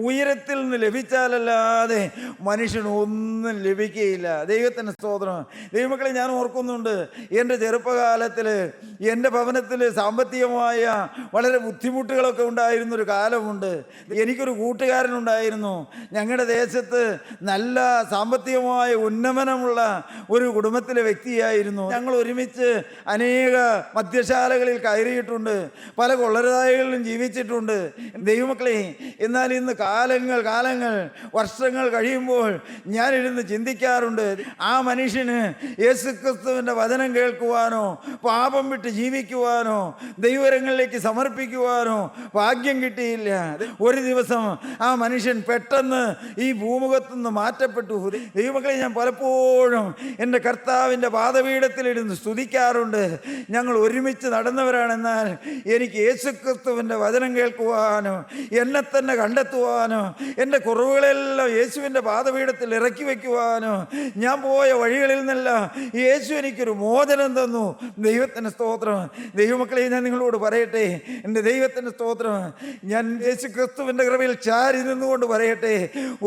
ഉയരത്തിൽ നിന്ന് ലഭിച്ചാലല്ലാതെ മനുഷ്യന് ഒന്നും ലഭിക്കുകയില്ല. ദൈവത്തിന് സ്തോത്രം. ദൈവമക്കളെ, ഞാൻ ഓർക്കുന്നുണ്ട്, എൻ്റെ ചെറുപ്പകാലത്തിൽ എൻ്റെ ഭവനത്തിൽ സാമ്പത്തികമായ വളരെ ബുദ്ധിമുട്ടുകളൊക്കെ ഉണ്ടായിരുന്നൊരു കാലമുണ്ട്. എനിക്കൊരു കൂട്ടുകാരനുണ്ടായിരുന്നു. ഞങ്ങളുടെ ദേശത്ത് നല്ല സാമ്പത്തികമായ ഉന്നമനമുള്ള ഒരു കുടുംബത്തിലെ വ്യക്തിയായിരുന്നു. ഞങ്ങൾ ഒരുമിച്ച് അനേക മദ്യശാലകളിൽ കയറിയിട്ടുണ്ട്, പല കൊള്ളരുതായ്കളിലും ജീവിച്ചിട്ടുണ്ട്. ദൈവമക്കളെ, എന്നാൽ ഇന്ന് കാലങ്ങൾ വർഷങ്ങൾ കഴിയുമ്പോൾ ഞാനിരുന്ന് ചിന്തിക്കാറുണ്ട്, ആ മനുഷ്യന് യേശുക്രിസ്തുവിൻ്റെ വചനം കേൾക്കുവാനോ പാപം വിട്ട് ജീവിക്കുവാനോ ദൈവരങ്ങളിലേക്ക് സമർപ്പിക്കുവാനോ ഭാഗ്യം കിട്ടിയില്ല. ഒരു ദിവസം ആ മനുഷ്യൻ പെട്ടെന്ന് ഈ ഭൂമുഖത്തുനിന്ന് മാറ്റപ്പെട്ടു. ദൈവമക്കളെ, ഞാൻ പലപ്പോഴും എൻ്റെ കർത്താവിൻ്റെ പാദപീഠത്തിലിരുന്ന് സ്തുതിക്കാറുണ്ട്. ഞങ്ങൾ ഒരുമിച്ച് നടന്നവരാണെന്നാൽ എനിക്ക് യേശുക്രിസ്തുവിൻ്റെ വചനം കേൾക്കുവാനോ എന്നെ തന്നെ കണ്ടെത്തുവാനോ എൻ്റെ കുറവുകളെല്ലാം യേശുവിൻ്റെ പാദപീഠത്തിൽ ഇറക്കി വയ്ക്കുവാനോ ഞാൻ പോയ വഴികളിൽ നിന്നെല്ലാം യേശു എനിക്കൊരു മോചനം തന്നു. ദൈവത്തിൻ്റെ സ്തോത്രം. ദൈവമക്കളെ, ഞാൻ നിങ്ങളോട് പറയട്ടെ, എൻ്റെ ദൈവത്തിൻ്റെ സ്തോത്രം, ഞാൻ യേശുക്രിസ്തുവിൻ്റെ കൃപയിൽ ചാരി നിന്നുകൊണ്ട് പറയട്ടെ,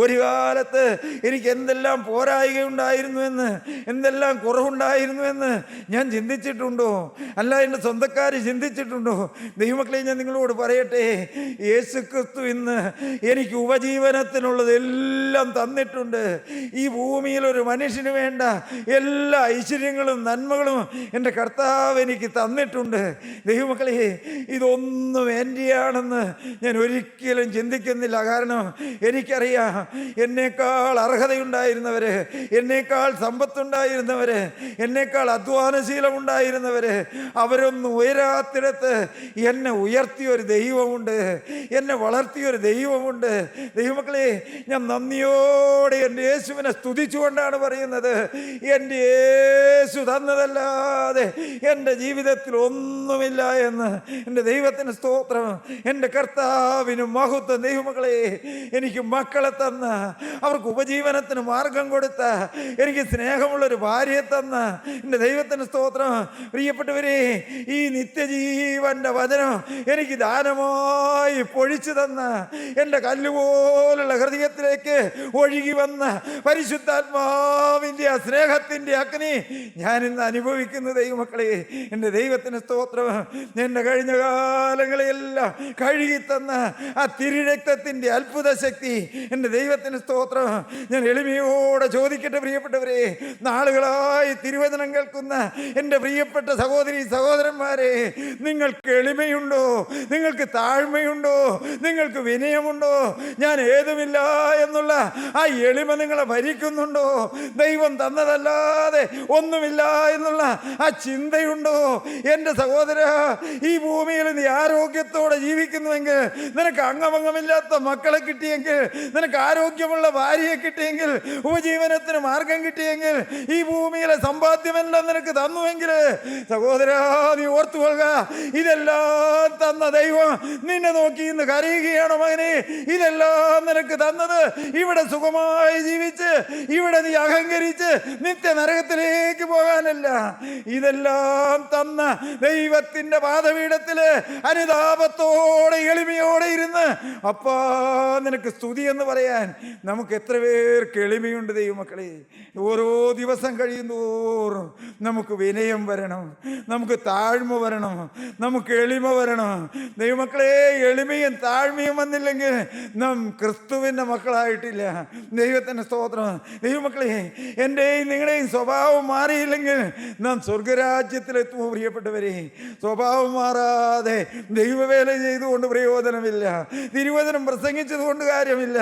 ഒരു കാലത്ത് എനിക്ക് എന്തെല്ലാം പോരായ്കയുണ്ടായിരുന്നുവെന്ന്, എന്തെല്ലാം കുറവുണ്ടായിരുന്നുവെന്ന് ഞാൻ ചിന്തിച്ചിട്ടുണ്ടോ? അല്ല, എൻ്റെ സ്വന്തക്കാർ ചിന്തിച്ചിട്ടുണ്ടോ? ദൈവമക്കളെ, ഞാൻ നിങ്ങളോട് പറയട്ടെ, യേശുക്രിസ്തു ഇന്ന് എനിക്ക് ഉപജീവനത്തിനുള്ളതെല്ലാം തന്നിട്ടുണ്ട്. ഈ ഭൂമിയിൽ ഒരു മനുഷ്യന് വേണ്ട എല്ലാ ഐശ്വര്യങ്ങളും നന്മകളും എൻ്റെ കർത്താവ് എനിക്ക് തന്നിട്ടുണ്ട്. ദൈവമക്കളെ, ഇതൊന്നും എൻ്റെയാണെന്ന് ഞാൻ ഒരിക്കലും ചിന്തിക്കുന്നില്ല. കാരണം എനിക്കറിയാം, എന്നേക്കാൾ അർഹതയുണ്ടായിരുന്നവർ, എന്നേക്കാൾ സമ്പത്തുണ്ടായിരുന്നവർ, എന്നേക്കാൾ അധ്വാനശീലമുണ്ടായിരുന്നവർ, അവരൊന്നും ഉയരാത്തിടത്ത് എന്നെ ഉയർത്തിയൊരു ദൈവമുണ്ട്, എന്നെ വളർത്തിയൊരു ദൈവമുണ്ട്. ദൈവമക്കളെ, ഞാൻ നന്ദിയോടെ എൻ്റെ യേശുവിനെ സ്തുതിച്ചുകൊണ്ടാണ് പറയുന്നത്, എൻ്റെ യേശു തന്നതല്ലാതെ എൻ്റെ ജീവിതത്തിൽ ഒന്നുമില്ല എന്ന്. എൻ്റെ ദൈവത്തിന് സ്തോത്രം. എൻ്റെ കർത്താവിന് മഹത്വം. ദൈവമക്കളെ, എനിക്ക് മക്കളെ തന്ന, അവർക്ക് ഉപജീവനത്തിന് മാർഗം കൊടുത്ത, എനിക്ക് സ്നേഹമുള്ളൊരു ഭാര്യയെ തന്ന എൻ്റെ ദൈവത്തിന് സ്തോത്രം. പ്രിയപ്പെട്ടവരെ, ഈ നിത്യജീവൻ്റെ വചനം എനിക്ക് ദാനമായി പൊഴിച്ചു തന്ന, എൻ്റെ കല്ലുപോലുള്ള ഹൃദയത്തിലേക്ക് ഒഴുകി വന്ന പരിശുദ്ധാത്മാവിൻ്റെ ആ സ്നേഹത്തിൻ്റെ അഗ്നി ഞാനിന്ന് അനുഭവിക്കുന്ന ദൈവമക്കളെ, എൻ്റെ ദൈവത്തിന് സ്തോത്രം. എൻ്റെ കഴിഞ്ഞ കാലങ്ങളെല്ലാം കഴുകി തന്ന ആ തിരുരക്തത്തിൻ്റെ അത്ഭുത ശക്തി എൻ്റെ ദൈവത്തിന് സ്തോത്രം. ഞാൻ എളിമയോടെ ചോദിക്കട്ടെ പ്രിയപ്പെട്ടവരെ, നാളുകളായി തിരുവചനം കേൾക്കുന്ന എൻ്റെ പ്രിയപ്പെട്ട സഹോദരി സഹോദരന്മാരെ, നിങ്ങൾക്ക് എളിമയുണ്ടോ? നിങ്ങൾക്ക് താഴ്മയുണ്ടോ? നിങ്ങൾക്ക് വിനയമുണ്ടോ? ഞാൻ ഏതുമില്ല എന്നുള്ള ആ എളിമ നിങ്ങളെ ഭരിക്കുന്നുണ്ടോ? ദൈവം തന്നതല്ലാതെ ഒന്നുമില്ല എന്നുള്ള ആ ചിന്തയുണ്ടോ? എൻ്റെ സഹോദര, ഈ ഭൂമിയിൽ നീ ആരോഗ്യത്തോടെ ജീവിക്കുന്നുവെങ്കിൽ, നിനക്ക് അംഗമില്ലാത്ത മക്കളെ കിട്ടിയെങ്കിൽ, നിനക്ക് ആരോഗ്യമുള്ള ഭാര്യയെ കിട്ടിയെങ്കിൽ, ഉപജീവനത്തിന് മാർഗം കിട്ടിയെങ്കിൽ, ഈ ഭൂമിയിലെ സമ്പാദ്യമെല്ലാം നിനക്ക് തന്നുവെങ്കിൽ, സഹോദര, നീ ഓർത്തുകൊള്ളുക, ഇതെല്ലാം തന്ന ദൈവം നിന്നെ നോക്കി ഇന്ന് കരയുകയാണോ മകനെ? ഇതെല്ലാം നിനക്ക് തന്നത് ഇവിടെ സുഖമായി ജീവിച്ച്, ഇവിടെ നീ അഹങ്കരിച്ച് നിത്യ നരകത്തിലേക്ക് പോകാനല്ല. ഇതെല്ലാം തന്ന ദൈവത്തിൻ്റെ പാദപീഠത്തില് അനുതാപത്തോടെ എളിമയോടെ ഇരുന്ന് അപ്പാ നിനക്ക് സ്തുതി എന്ന് പറയാൻ നമുക്ക് എത്ര പേർക്ക് എളിമയുണ്ട് ദൈവമക്കളെ. ഓരോ ദിവസം കഴിയുന്തോറും നമുക്ക് വിനയം വരണം, നമുക്ക് താഴ്മ വരണം, നമുക്ക് എളിമ വരണം. ദൈവമക്കളെ, എളിമയും താഴ്മയും വന്നില്ലെങ്കിൽ നാം ക്രിസ്തുവിൻ്റെ മക്കളായിട്ടില്ല. ദൈവത്തിൻ്റെ സ്തോത്രം. ദൈവമക്കളെ, എൻ്റെയും നിങ്ങളുടെയും സ്വഭാവം മാറിയില്ലെങ്കിൽ നാം സ്വർഗരാജ്യത്തിലെത്തുമോ? പ്രിയപ്പെട്ടവരെ, സ്വഭാവം മാറാതെ ദൈവവേല ചെയ്തുകൊണ്ട് പ്രയോജനമില്ല. തിരുവചനം പ്രസംഗിച്ചതുകൊണ്ട് കാര്യമില്ല.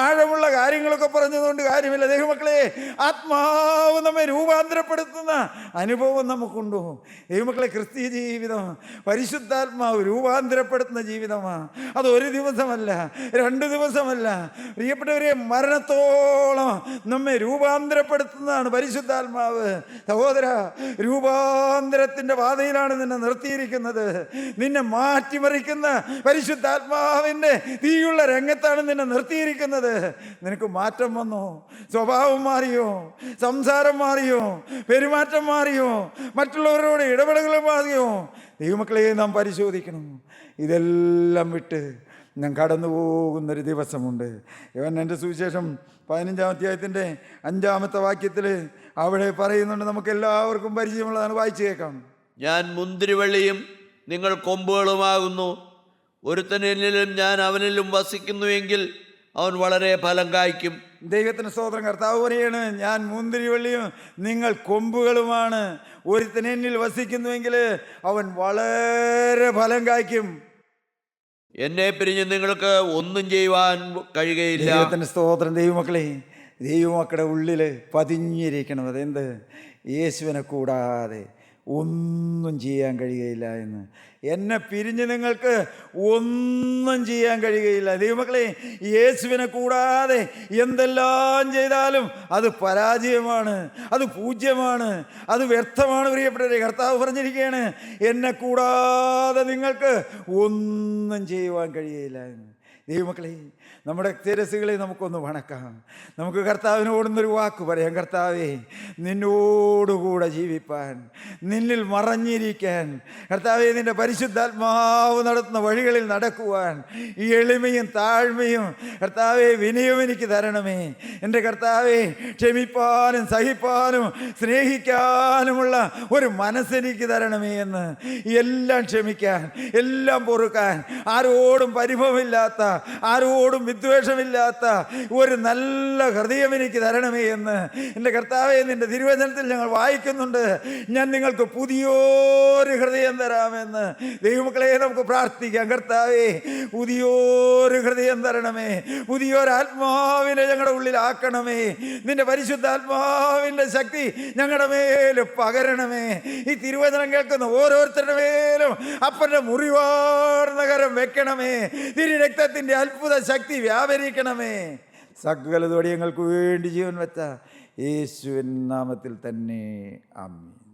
ആഴമുള്ള കാര്യങ്ങളൊക്കെ പറഞ്ഞതുകൊണ്ട് കാര്യമില്ല. ദൈവമക്കളെ, ആത്മാവ് നമ്മെ രൂപാന്തരപ്പെടുത്തുന്ന അനുഭവം നമുക്കുണ്ടോ? ദൈവമക്കളെ, ക്രിസ്തീയ ജീവിതം പരിശുദ്ധാത്മാവ് രൂപാന്തരപ്പെടുത്തുന്ന ജീവിതമാണ്. അത് ഒരു ദിവസമല്ല, 2 ദിവസമല്ല. പ്രിയപ്പെട്ടവരെ, മരണത്തോളം നമ്മെ രൂപാന്തരപ്പെടുത്തുന്നതാണ് പരിശുദ്ധാത്മാവ്. സഹോദര, രൂപാന്തരത്തിൻ്റെ പാതയിലാണ് നിന്നെ നിർത്തിയിരിക്കുന്നത്. നിന്നെ മാറ്റിമറിക്കുന്ന പരിശുദ്ധാത്മാവിൻ്റെ തീയുള്ള രംഗത്താണ് നിന്നെ നിർത്തിയിരിക്കുന്നത്. നിനക്ക് മാറ്റം വന്നോ? സ്വഭാവം മാറിയോ? സംസാരം മാറിയോ? പെരുമാറ്റം മാറിയോ? മറ്റുള്ളവരോട് ഇടപെടലുകൾ മാറിയോ? ദൈവമക്കളെ, നാം പരിശോധിക്കണം. ഇതെല്ലാം വിട്ട് ഞാൻ കടന്നു പോകുന്നൊരു ദിവസമുണ്ട്. യോഹന്നാന്റെ സുവിശേഷം 15-ാം അധ്യായത്തിൻ്റെ 5-ാമത്തെ വാക്യത്തിൽ അവിടെ പറയുന്നുണ്ട്, നമുക്ക് എല്ലാവർക്കും പരിചയമുള്ളതാണ്. വായിച്ചു കേൾക്കാം. ഞാൻ മുന്തിരിവള്ളിയും നിങ്ങൾ കൊമ്പുകളുമാകുന്നു. ഒരുത്തൻ എന്നിലും ഞാൻ അവനിലും വസിക്കുന്നുവെങ്കിൽ അവൻ വളരെ ഫലം കായ്ക്കും. ദൈവത്തിന് സ്തോത്രം. കർത്താവ് പറയാണ്, ഞാൻ മുന്തിരിവള്ളിയും നിങ്ങൾ കൊമ്പുകളുമാണ്. ഒരുത്തൻ എന്നിൽ വസിക്കുന്നുവെങ്കിൽ അവൻ വളരെ ഫലം കായ്ക്കും. എന്നെ പിരിഞ്ഞ് നിങ്ങൾക്ക് ഒന്നും ചെയ്യുവാൻ കഴിയുകയില്ല. ദൈവത്തിന് സ്തോത്രം. ദൈവമക്കളെ, ദൈവമക്കളുടെ ഉള്ളിൽ പതിഞ്ഞിരിക്കണം അതെന്ത്? യേശുവിനെ കൂടാതെ ഒന്നും ചെയ്യാൻ കഴിയുകയില്ല എന്ന്. എന്നെ പിരിഞ്ഞ് നിങ്ങൾക്ക് ഒന്നും ചെയ്യാൻ കഴിയുകയില്ല. ദൈവമക്കളെ, യേശുവിനെ കൂടാതെ എന്തെല്ലാം ചെയ്താലും അത് പരാജയമാണ്, അത് പൂജ്യമാണ്, അത് വ്യർത്ഥമാണ്. പ്രിയപ്പെട്ടവരെ, കർത്താവ് പറഞ്ഞിരിക്കുകയാണ്, എന്നെ കൂടാതെ നിങ്ങൾക്ക് ഒന്നും ചെയ്യുവാൻ കഴിയുകയില്ല എന്ന്. ദൈവമക്കളെ, നമ്മുടെ ശിരസ്സുകളെ നമുക്കൊന്ന് വണക്കാം. നമുക്ക് കർത്താവിനോടൊന്നൊരു വാക്ക് പറയാം. കർത്താവേ, നിന്നോടുകൂടെ ജീവിപ്പാൻ, നിന്നിൽ മറഞ്ഞിരിക്കാൻ, കർത്താവേ, നിൻ്റെ പരിശുദ്ധാത്മാവ് നടത്തുന്ന വഴികളിൽ നടക്കുവാൻ ഈ എളിമയും താഴ്മയും കർത്താവേ വിനയവും എനിക്ക് തരണമേ. എൻ്റെ കർത്താവേ, ക്ഷമിപ്പാനും സഹിപ്പാനും സ്നേഹിക്കാനുമുള്ള ഒരു മനസ്സെനിക്ക് തരണമേ എന്ന്. എല്ലാം ക്ഷമിക്കാൻ, എല്ലാം പൊറുക്കാൻ, ആരോടും പരിഭവമില്ലാത്ത, ആരോടും വിദ്വേഷമില്ലാത്ത ഒരു നല്ല ഹൃദയം എനിക്ക് തരണമേ എന്ന്. എൻ്റെ കർത്താവേ, നിൻ്റെ തിരുവചനത്തിൽ ഞങ്ങൾ വായിക്കുന്നുണ്ട്, ഞാൻ നിങ്ങൾക്ക് പുതിയൊരു ഹൃദയം തരാമെന്ന്. ദൈവമക്കളെ, നമുക്ക് പ്രാർത്ഥിക്കാം. കർത്താവേ, പുതിയൊരു ഹൃദയം തരണമേ, പുതിയൊരു ആത്മാവിനെ ഞങ്ങളുടെ ഉള്ളിലാക്കണമേ. നിൻ്റെ പരിശുദ്ധാത്മാവിൻ്റെ ശക്തി ഞങ്ങളുടെ മേൽ പകരണമേ. ഈ തിരുവചനം കേൾക്കുന്ന ഓരോരുത്തരുടെ മേലും അപ്പൻ്റെ മുറിവാർന്ന കരം വെക്കണമേ. തിരുരക്തത്തിൻ്റെ അത്ഭുത ശക്തി വ്യാപരിക്കണമേ. സകലതോടെ ഞങ്ങൾക്ക് വേണ്ടി ജീവൻ വെച്ച യേശുവിൻ നാമത്തിൽ തന്നെ ആമേൻ.